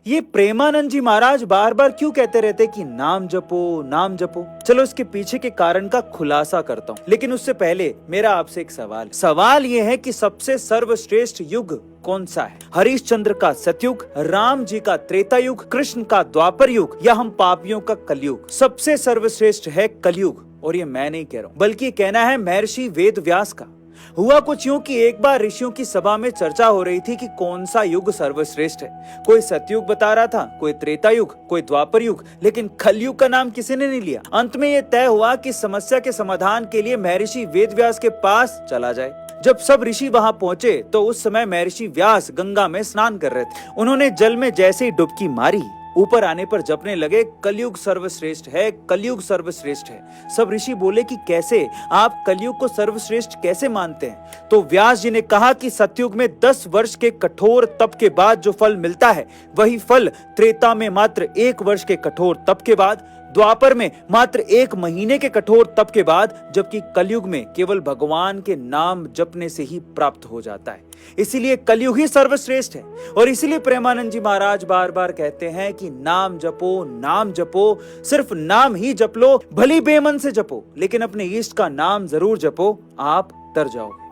ये प्रेमानंद जी महाराज बार बार क्यों कहते रहते कि नाम जपो नाम जपो। चलो इसके पीछे के कारण का खुलासा करता हूँ, लेकिन उससे पहले मेरा आपसे एक सवाल ये है कि सबसे सर्वश्रेष्ठ युग कौन सा है? हरिश्चंद्र का सतयुग, राम जी का त्रेता युग, कृष्ण का द्वापर युग, या हम पापियों का कलयुग? सबसे सर्वश्रेष्ठ है कलयुग। और ये मैं नहीं कह रहा हूँ, बल्कि ये कहना है महर्षि वेद व्यास का। हुआ कुछ यूं कि एक बार ऋषियों की सभा में चर्चा हो रही थी कि कौन सा युग सर्वश्रेष्ठ है। कोई सतयुग बता रहा था, कोई त्रेता युग, कोई द्वापर युग, लेकिन कलयुग का नाम किसी ने नहीं लिया। अंत में यह तय हुआ कि समस्या के समाधान के लिए महर्षि वेदव्यास के पास चला जाए। जब सब ऋषि वहां पहुंचे तो उस समय महर्षि व्यास गंगा में स्नान कर रहे थे। उन्होंने जल में जैसे ही डुबकी मारी, ऊपर आने पर जपने लगे, कलयुग सर्वश्रेष्ठ है, कलयुग सर्वश्रेष्ठ है। सब ऋषि बोले कि कैसे, आप कलयुग को सर्वश्रेष्ठ कैसे मानते हैं? तो व्यास जी ने कहा कि सतयुग में 10 वर्ष के कठोर तप के बाद जो फल मिलता है, वही फल त्रेता में मात्र 1 वर्ष के कठोर तप के बाद, द्वापर में मात्र 1 महीने के कठोर तप के बाद, जबकि कलयुग में केवल भगवान के नाम जपने से ही प्राप्त हो जाता है। इसीलिए कलयुग ही सर्वश्रेष्ठ है। और इसीलिए प्रेमानंद जी महाराज बार बार कहते हैं कि नाम जपो नाम जपो, सिर्फ नाम ही जप लो, भली बेमन से जपो, लेकिन अपने इष्ट का नाम जरूर जपो, आप तर जाओगे।